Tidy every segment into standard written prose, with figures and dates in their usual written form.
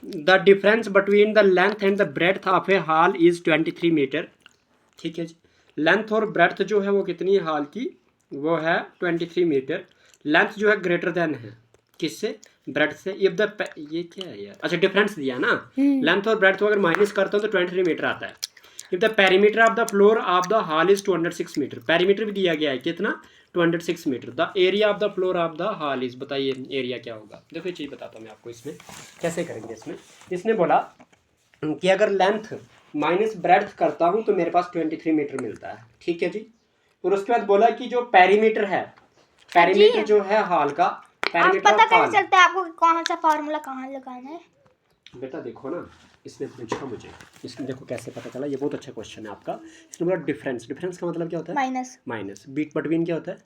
The difference between the length and the breadth of a hall is 23 metre. ठीक है जी, length और breadth जो है वो कितनी है हॉल की, वो है 23 मीटर। लेंथ जो है ग्रेटर देन है किससे, ब्रेड्थ से। इफ द ये क्या है यार, अच्छा डिफरेंस दिया ना, लेंथ और ब्रेड्थ को अगर माइनस करता हूँ तो 23 मीटर आता है। If the perimeter of the floor of the hall is 206 metre, perimeter भी दिया गया है कितना, 206 metre. The area of the floor of the hall is, बताइए एरिया क्या होगा। देखो ये चीज़ बताता हूँ मैं आपको, इसमें कैसे करेंगे। इसने बोला कि अगर लेंथ माइनस ब्रेड्थ करता हूँ तो मेरे पास 23 मीटर मिलता है। ठीक है जी, और उसके बाद बोला कि जो पेरीमीटर है, पेरीमीटर जो है हॉल का, पेरीमीटर पता ऑफ हॉल, कैसे चलता है आपको कौन सा फार्मूला कहाँ लगाना है? बेटा देखो ना, इसने पूछा मुझे, इसमें देखो कैसे पता चला, ये बहुत अच्छा क्वेश्चन है आपका। इसने बोला डिफरेंस, डिफरेंस का मतलब क्या होता है, माइनस। माइनस, बीट बिटवीन क्या होता है,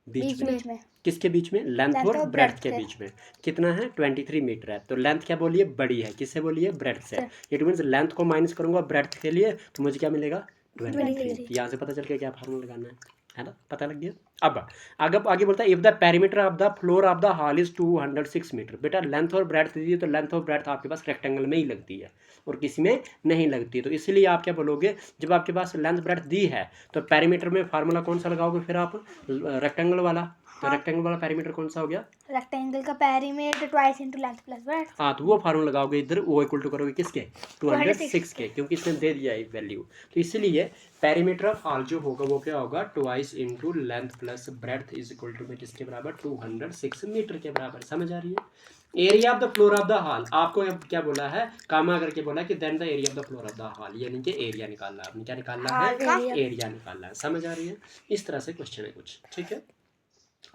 बीच में। किसके बीच में, लेंथ लेंथ और और ब्रेड्थ ब्रेड्थ के के। बीच में। कितना है, 23 मीटर है। तो लेंथ क्या बोलिए, बड़ी है, किससे बोलिए, ब्रेड्थ से। इट मीन्स लेंथ को माइनस करूंगा ब्रेड्थ के लिए तो मुझे क्या मिलेगा, 23। यहाँ से पता चल गया क्या फार्मूला लगाना है ना, पता लग गया। अब आगे बोलता है if the perimeter of the floor of the hall is 206 metre. बेटा लेंथ और ब्रेड्थ दीजिए तो लेंथ और ब्रेड्थ आपके पास रेक्टेंगल में ही लगती है और किसी में नहीं लगती। तो इसलिए आप क्या बोलोगे, जब आपके पास लेंथ ब्रेड्थ दी है तो पेरीमीटर में फार्मूला कौन सा लगाओगे फिर आप, रेक्टेंगल वाला। तो रेक्टेंगल वाला पेरीमीटर कौन सा हो गया, रेक्टेंगल का perimeter twice into length plus breadth. हाँ, तो वो फार्मूला लगाओगे इधर, वो इक्वल टू करोगे किसके, 206 के, क्योंकि इसने दे दिया है वैल्यू। तो इसलिए पेरीमीटर ऑफ हॉल जो होगा वो क्या होगा, twice into length plus breadth is equal to में किसके बराबर, 206 मीटर के बराबर। समझ आ रही है। Area of the floor of the hall, आपको क्या बोला है, कामा करके बोला कि then the area of the floor of the hall, यानी कि एरिया निकालना है आपने, क्या निकालना है, एरिया निकालना है। समझ आ रही है। इस तरह से क्वेश्चन है कुछ। ठीक है,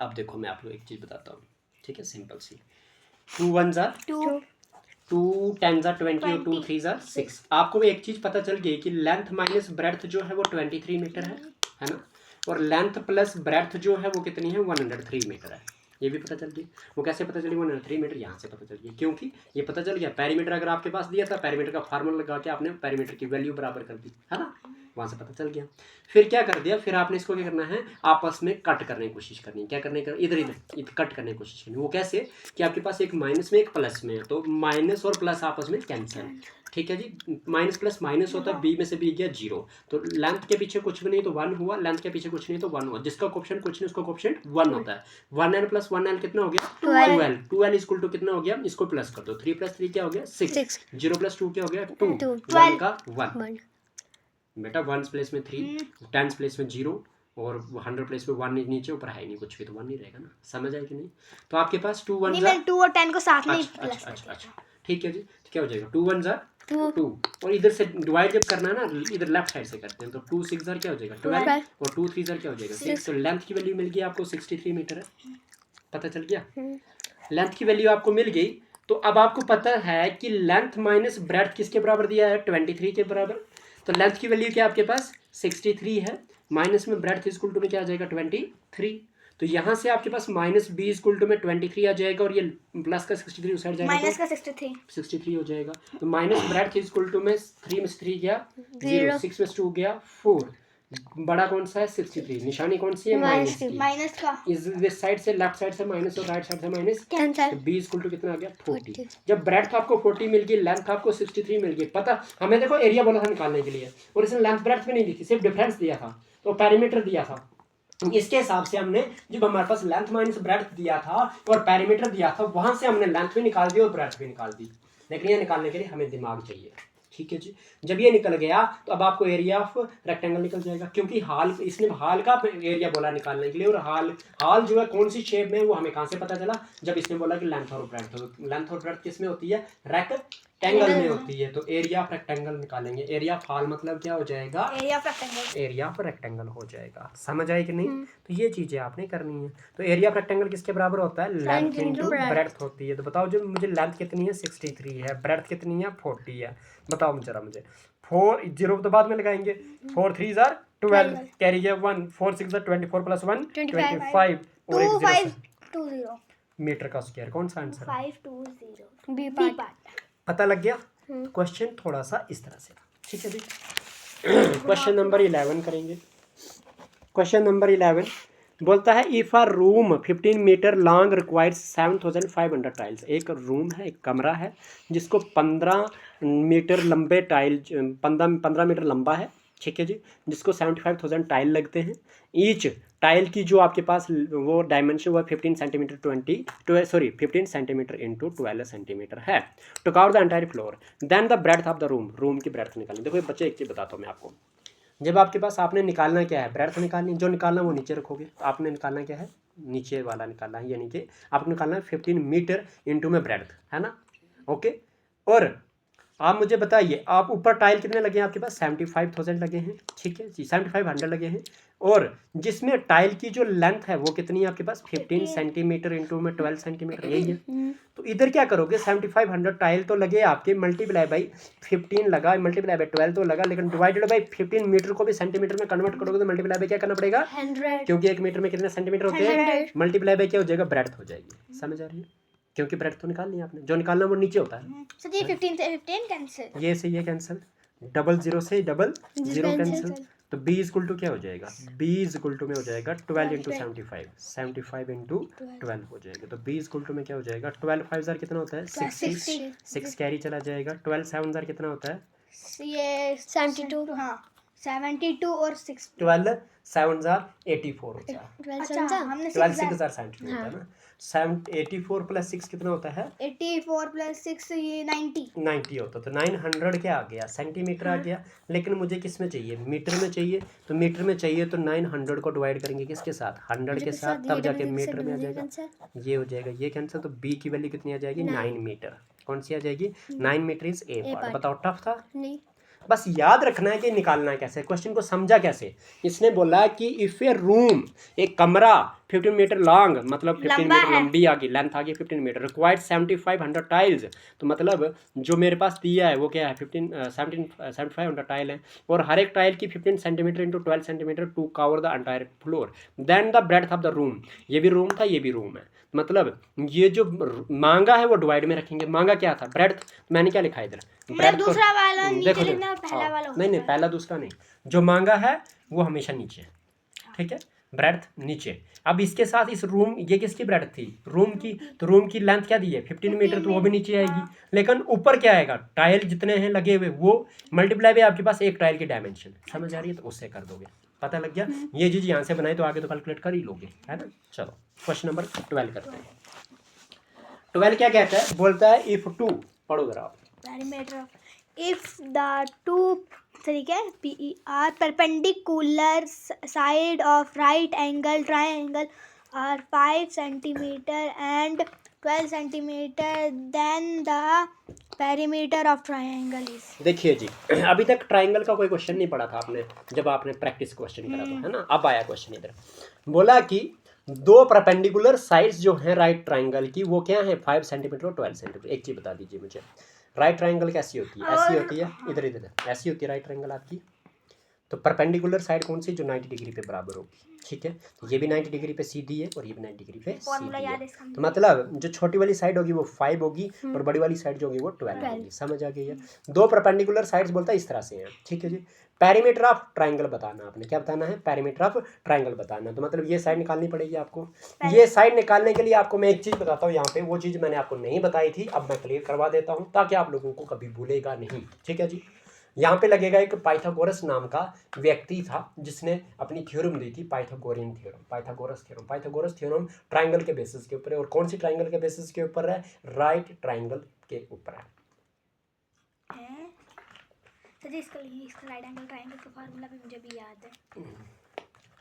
अब देखो मैं आपको एक चीज़ बताता हूँ। ठीक है, सिंपल सी, 2 1 जार 2 2 10 जार 20 और 2 3 जार 6। आपको भी एक चीज़ पता चल गई कि लेंथ माइनस ब्रेड्थ जो है वो 23 मीटर है ना, और लेंथ प्लस ब्रेड्थ जो है वो कितनी है, 103 मीटर है। ये भी पता चल गई। वो कैसे पता चली 103 मीटर, यहाँ से पता चल गई, क्योंकि ये पता चल गया पेरीमीटर अगर आपके पास दिया था, पेरीमीटर का फार्मूला लगा के आपने पेरीमीटर की वैल्यू बराबर कर दी है ना, वहाँ से पता चल गया। फिर क्या कर दिया, फिर आपने इसको क्या करना है, आपस में कट करने की कोशिश करनी है। क्या करने का, इधर इधर कट करने की कोशिश करनी है। वो कैसे कि आपके पास एक माइनस में एक प्लस में है, तो माइनस और प्लस आपस में कैंसिल। ठीक है जी, माइनस प्लस माइनस होता है, बी में से बी गया 0, तो लेंथ के पीछे कुछ भी नहीं तो 1 हुआ, लेंथ के पीछे कुछ नहीं तो 1 हुआ, जिसका कोएफिशिएंट कुछ नहीं उसका कोएफिशिएंट 1 होता है। 1n प्लस 1n कितना हो गया, 12। 12 इक्वल टू कितना हो गया, इसको प्लस कर दो, 3 प्लस 3 क्या हो गया, 6। 0 प्लस 2 क्या हो गया, 2। 1 का 1, बेटा 1 प्लेस में 3, 10 प्लेस में 0 और 100 प्लेस में 1 नीचे, ऊपर है नहीं कुछ भी, तो 1 नहीं रहेगा ना। समझ आए कि नहीं। तो आपके पास 2 1 नहीं, 2 और 10 को साथ में प्लस। अच्छा ठीक है जी, तो क्या हो जाएगा, 2 1 जार 2, और इधर से डिवाइड जब करना है ना, इधर लेफ्ट साइड से करते हैं, तो 2 6 जार क्या हो जाएगा, 12, और 2 3 जार क्या हो जाएगा, 6। तो लेंथ की वैल्यू मिल गई आपको 63 मीटर है, पता चल गया। लेंथ की वैल्यू आपको मिल गई, तो अब आपको पता है कि लेंथ माइनस ब्रेड्थ किसके बराबर दिया है, 23 के बराबर। तो लेंथ की वैल्यू क्या आपके पास 63 है, माइनस में ब्रेड्थ इक्वल टू में क्या आ जाएगा 23। तो यहाँ से आपके पास माइनस बी इक्वल टू में 23 आ जाएगा, और ये प्लस का 63 उस साइड जाएगा, माइनस तो का 63 हो जाएगा। तो माइनस ब्रेड्थ इक्वल टू में 3 में से 3 गया 0, 6 में से 2 गया 4, बड़ा कौन सा है 63, निशानी कौन सी है, माइनस की। माइनस का इस साइड से लेफ्ट साइड से माइनस और राइट साइड से माइनस, कैंसिल। तो बी इक्वल टू कितना आ गया 40। जब ब्रेड्थ आपको 40 मिल गई, लेंथ आपको 63 मिल गई, पता हमें देखो एरिया बोला था निकालने के लिए, और इसने लेंथ ब्रेड्थ भी नहीं दी थी, सिर्फ डिफरेंस दिया था, तो पेरीमीटर दिया था। इसके हिसाब से हमने, जब हमारे पास लेंथ माइनस ब्रेड्थ दिया था और पेरीमीटर दिया था, वहां से हमने लेंथ भी निकाल दी और ब्रेड्थ भी निकाल दी। लेकिन ये निकालने के लिए हमें दिमाग चाहिए। ठीक है जी, जब ये निकल गया तो अब आपको एरिया ऑफ रेक्टेंगल निकल जाएगा, क्योंकि हाल, इसने हाल का एरिया बोला निकालने के लिए, और हाल जो है कौन सी शेप में है वो हमें कहाँ से पता चला, जब इसने बोला कि लेंथ और ब्रेड्थ। लेंथ और ब्रेड्थ किस में होती है, रेक्टेंगल में होती है। तो एरिया ऑफ रेक्टेंगल निकालेंगे, एरिया ऑफ हाल मतलब क्या हो जाएगा, area of rectangle, area of rectangle हो जाएगा। समझ आई कि नहीं। तो ये चीजें आपने करनी है। तो एरिया ऑफ रेक्टेंगल किसके बराबर होता है, लेंथ इनटू ब्रेड्थ होती है। तो बताओ जो मुझे लेंथ कितनी है 63 है, ब्रेड्थ कितनी है 40 है, बताओ जरा मुझे। 4 0 तो बाद में लगाएंगे, 4 3 जार 12, कैरी गया 1, 4 6 जार 24 प्लस 1 25, और 2520 मीटर का स्क्वायर कौन सा आंसर है, 520 बी पार्ट। पता लग गया। क्वेश्चन थोड़ा सा इस तरह से। ठीक है जी, क्वेश्चन नंबर 11 करेंगे। क्वेश्चन नंबर 11, बोलता है if a room 15 metre long requires 7500 tiles. एक रूम है, एक कमरा है जिसको 15 मीटर लंबे टाइल 15 मीटर लंबा है, ठीक है जी, जिसको 75,000 टाइल लगते हैं। ईच टाइल की जो आपके पास वो डायमेंशन वो 15 सेंटीमीटर 15 सेंटीमीटर इंटू 12 सेंटीमीटर है। To cover the entire floor then the breadth of the room की ब्रेड्थ निकालनी। देखो बच्चे एक चीज़ बताता हूँ मैं आपको, जब आपके पास आपने निकालना क्या है, ब्रेड्थ निकालनी, जो निकालना वो नीचे रखोगे। तो आपने निकालना क्या है, नीचे वाला निकालना है, यानी कि आपको निकालना है 15 मीटर इंटू में ब्रेड्थ, है ना, ओके। और आप मुझे बताइए, आप ऊपर टाइल कितने लगे हैं आपके पास, 75,000 लगे हैं, ठीक है जी, 7500 लगे हैं। और जिसमें टाइल की जो लेंथ है वो कितनी है आपके पास, 15 सेंटीमीटर इंटू में 12 सेंटीमीटर, यही है। तो इधर क्या करोगे, 7500 टाइल तो लगे आपके, मल्टीप्लाई बाई 15 लगा, मल्टीप्लाई बाई 12 तो लगा, लेकिन डिवाइडेड बाई 15 मीटर को भी सेंटीमीटर में कन्वर्ट करोगे तो मल्टीप्लाई बाई क्या करना पड़ेगा, 100, क्योंकि एक मीटर में कितने सेंटीमीटर होते हैं, मल्टीप्लाई बाई क्या हो जाएगा, ब्रेड्थ हो जाएगी। समझ आ रही है, क्योंकि ब्रेड्थ तो निकालनी है आपने, जो निकालना वो नीचे होता है। सर ये 15 से 15 कैंसिल, ये से ये कैंसिल, डबल जीरो से डबल जीरो कैंसिल, तो b इक्वल टू क्या हो जाएगा, b इक्वल टू में हो जाएगा 12 इंटू 75 इंटू 12 हो जाएगा। तो b इक्वल टू में क्या हो जाएगा, 12 5 जार कितना होता है, 60, 6 कैरी चला जाएगा, 12 7 जार कितना होता है, ये 72, हाँ 72 और 6, 12 7 जार 84 होता है, अच्छा हमने 12 6 जार 72 होता है ना, 84 प्लस 6 कितना होता है, 84 प्लस 6 ये 90 होता, तो 900 क्या आ गया, सेंटीमीटर आ गया। लेकिन मुझे किस में चाहिए, मीटर में चाहिए, तो मीटर में चाहिए तो 900 को डिवाइड करेंगे किसके साथ, 100 के साथ, तब जाके मीटर में आ जाएगा, ये हो जाएगा ये कैंसिल। तो b की वैल्यू कितनी आ जाएगी, 9 मीटर, कौन सी आ जाएगी, 9 मीटर इज ए पार्ट। बताओ टफ था, नहीं, बस याद रखना है कि निकालना है कैसे, क्वेश्चन को समझा कैसे। इसने बोला कि इफ ए रूम, एक कमरा 15 मीटर लॉन्ग, मतलब 15 मीटर लंबी आ गई, लेंथ आ गई 15 मीटर, रिक्वायर्ड 7500 टाइल्स, तो मतलब जो मेरे पास दिया है वो क्या है, 7500 टाइल है, और हर एक टाइल की 15 centimetre into 12 centimetre to cover the entire floor then the breadth of the room. ये भी रूम था, ये भी रूम है, मतलब ये जो मांगा है वो डिवाइड में रखेंगे। मांगा क्या था, ब्रेड्थ, मैंने क्या लिखा है इधर, ब्रेड्थ दूसरा वाला नीचे देखो लिखना और पहला वाला नहीं पहला दूसरा नहीं, जो मांगा है वो हमेशा नीचे, ठीक है, ब्रेड्थ नीचे। अब इसके साथ इस रूम, ये किसकी ब्रेड्थ थी, रूम की, तो रूम की लेंथ क्या दी है 15 मीटर, तो वो भी नीचे आएगी। लेकिन ऊपर क्या आएगा, टाइल जितने हैं लगे हुए वो मल्टीप्लाई बाय आपके पास एक टाइल की डायमेंशन, समझ आ रही है, तो उससे कर दोगे, पता लग गया। ये चीज यहाँ से बनाए तो आगे तो कैलकुलेट कर ही लोगे, है ना। चलो क्वेश्चन नंबर 12 करते हैं। 12 क्या कहता है, बोलता है इफ टू, पढ़ो जरा आप, perimeter of, if the two, ठीक है, PER perpendicular side of right angle triangle are 5 centimeter and 12 centimeter, then the perimeter of triangle is। देखिए जी, अभी तक ट्राइंगल का कोई क्वेश्चन नहीं पढ़ा था आपने जब आपने प्रैक्टिस क्वेश्चन करा था, है ना। अब आया क्वेश्चन इधर, बोला कि दो परपेंडिकुलर साइड्स जो हैं राइट ट्राइंगल की वो क्या है, 5 सेंटीमीटर और 12 सेंटीमीटर। एक चीज बता दीजिए मुझे, राइट ट्राइंगल कैसी होती है, ऐसी होती है, इधर इधर ऐसी होती है राइट ट्राइंगल आपकी। तो परपेंडिकुलर साइड कौन सी, जो 90 डिग्री पे बराबर होगी, ठीक है। तो ये भी 90 डिग्री पे सीधी है और ये भी 90 डिग्री पे सीधी है। तो मतलब जो छोटी वाली साइड होगी वो 5 होगी और बड़ी वाली साइड जो होगी वो 12 होगी। समझ आ गई है। दो परपेंडिकुलर साइड्स बोलता है इस तरह से हैं, ठीक है जी। पेरीमीटर ऑफ ट्राइंगल बताना, आपने क्या बताना है, पेरीमीटर ऑफ ट्राइंगल बताना। तो मतलब ये साइड निकालनी पड़ेगी आपको। ये साइड निकालने के लिए आपको मैं एक चीज़ बताता हूँ यहाँ पे, वो चीज़ मैंने आपको नहीं बताई थी, अब मैं क्लियर करवा देता हूँ ताकि आप लोगों को कभी भूलेगा नहीं, ठीक है जी। यहाँ पे लगेगा, एक पाइथागोरस नाम का व्यक्ति था जिसने अपनी थ्योरम दी थी, Pythagorean theorem, Pythagoras theorem. Pythagoras theorem triangle के बेसिस के ऊपर है, और कौन सी ट्राइंगल के बेसिस के ऊपर है, राइट ट्राइंगल के ऊपर है। सर इसका राइट एंगल ट्राइंगल का फार्मूला भी मुझे भी याद है।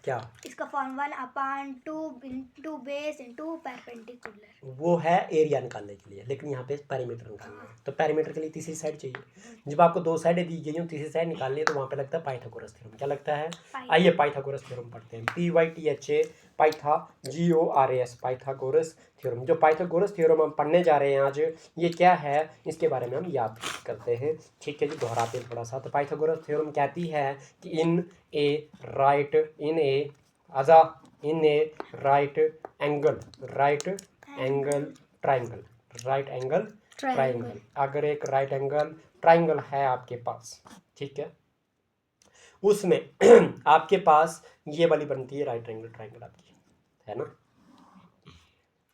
क्या, इसका formula 1/2 into base into perpendicular, वो है एरिया निकालने के लिए, लेकिन यहाँ पे पेरीमीटर निकालना है। तो पेरीमीटर के लिए तीसरी साइड चाहिए। जब आपको दो साइडें दी गई हो, तीसरी साइड निकालनी है, तो वहाँ पे लगता है पाइथागोरस थ्योरम। क्या लगता है, आइए पाइथागोरस थ्योरम पढ़ते हैं। PYTHA पाइथा GORAS, Pythagoras theorem. जो पाइथागोरस थ्योरम हम पढ़ने जा रहे हैं आज, ये क्या है इसके बारे में हम याद करते हैं, ठीक है जी। दोहराते हैं थोड़ा सा। तो पाइथागोरस थ्योरम कहती है कि इन ए राइट एंगल ट्राइंगल, अगर एक राइट एंगल ट्राइंगल है आपके पास, ठीक है, उसमें आपके पास ये वाली बनती है राइट एंगल ट्राइंगल आपकी, है ना।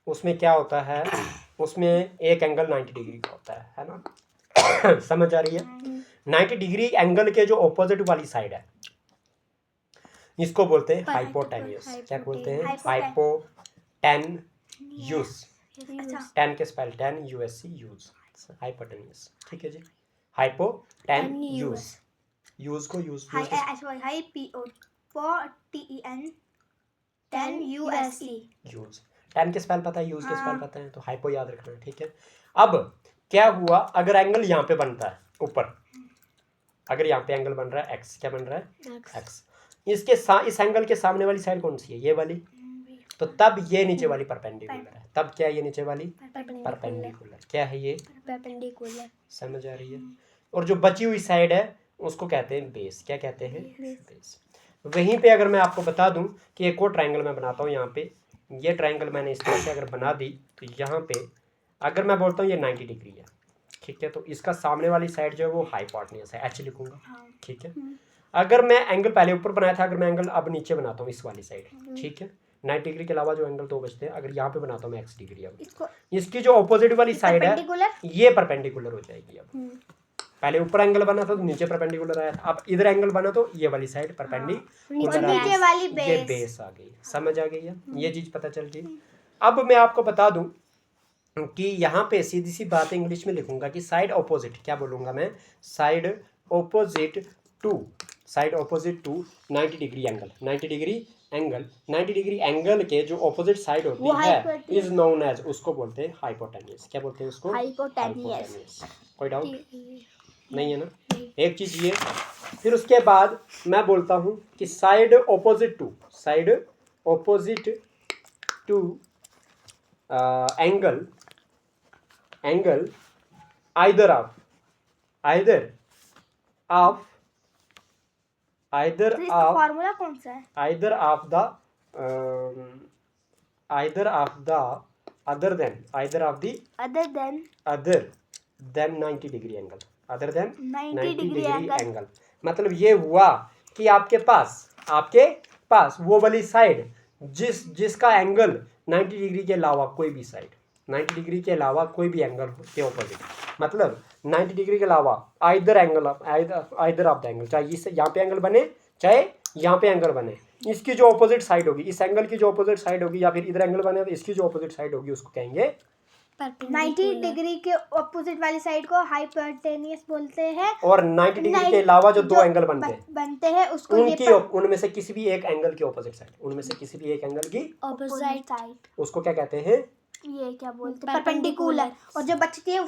उसमें क्या होता है, उसमें एक एंगल 90 डिग्री का होता है ना। समझ आ रही है। 90 डिग्री एंगल के जो ऑपोजिट वाली साइड है इसको बोलते हैं हाइपोटेन्यूस। क्या बोलते हैं? हाइपोटेन्यूस। टेन के स्पेल 10 यूएससी यूज, हाइपोटेन्यूस। ठीक है जी, हाइपोटेन्यूस। यूज को यूज यूज। टेन के स्पेल पता है, यूज के स्पेल पता है, तो हाइपो याद रखना है। ठीक है। अब क्या हुआ, अगर एंगल यहाँ पे बनता है ऊपर, अगर यहाँ पे एंगल बन रहा है एक्स, क्या बन रहा है एक्स, इसके इस एंगल के सामने वाली साइड कौन सी है? ये वाली। तो तब ये नीचे वाली परपेंडिकुलर है। तब क्या है ये नीचे वाली परपेंडिकुलर। क्या है ये? परपेंडिकुलर। समझ आ रही है। और जो बची हुई साइड है उसको कहते हैं बेस। क्या कहते हैं? बेस। वहीं पे अगर मैं आपको बता दूं कि एक और ट्रायंगल मैं बनाता हूँ यहाँ पे, ये ट्रायंगल मैंने इस तरह से अगर बना दी तो यहाँ पे अगर मैं बोलता हूँ ये 90 डिग्री है, ठीक है, तो इसका सामने वाली साइड जो है वो हाइपोटेन्यूस है, एच लिखूंगा। ठीक है। अगर मैं एंगल पहले ऊपर बनाया था, अगर मैं एंगल अब नीचे बनाता हूँ इस वाली साइड, ठीक है, 90 डिग्री के अलावा जो एंगल दो बचते हैं, अगर यहाँ पे बनाता हूँ मैं एक्स डिग्री, अब इसकी जो ऑपोजिट वाली साइड है ये परपेंडिकुलर हो जाएगी। अब पहले ऊपर एंगल बना था तो नीचे परपेंडिकुलर आया था, अब इधर एंगल बना तो ये वाली साइड परपेंडिकुलर आ गई, ये बेस आ गई। समझ आ गई है, ये चीज पता चल गई। अब मैं आपको बता दूं कि यहाँ पे सीधी सी बात इंग्लिश में लिखूंगा कि साइड ऑपोजिट, क्या बोलूंगा मैं? Side opposite to 90 degree angle, 90 degree angle, 90 degree angle के जो ऑपोजिट साइड होती है इज नोन एज, उसको बोलते हैं हाइपोटेन्यूस। क्या बोलते हैं उसको? हाइपोटेन्यूस। कोई डाउट नहीं है ना। एक चीज ये, फिर उसके बाद मैं बोलता हूं कि side opposite to angle either of formula कौन सा है? either of the other than 90 degree angle, other than 90 degree angle. मतलब ये हुआ कि आपके पास वो वाली साइड जिसका एंगल 90 डिग्री के अलावा कोई भी साइड, 90 डिग्री के अलावा कोई भी एंगल के ऑपोजिट, मतलब 90 डिग्री के अलावा आइदर ऑफ द एंगल, चाहे इस यहाँ पे एंगल बने चाहे यहाँ पे एंगल बने, इसकी जो ऑपोजिट साइड होगी, इस एंगल की जो ऑपोजिट साइड होगी, या फिर इधर एंगल बने तो इसकी जो ऑपोजिट साइड होगी उसको कहेंगे 90 डिग्री के ऑपोजिट वाली साइड को हाइपोटेन्यूस बोलते हैं। और 90 डिग्री के अलावा जो दो एंगल बनते हैं उसको उनमें से किसी भी एक एंगल की ऑपोजिट साइड, उसको क्या कहते हैं? ये क्या बोलते हैं? परपेंडिकुलर। और जो बचती है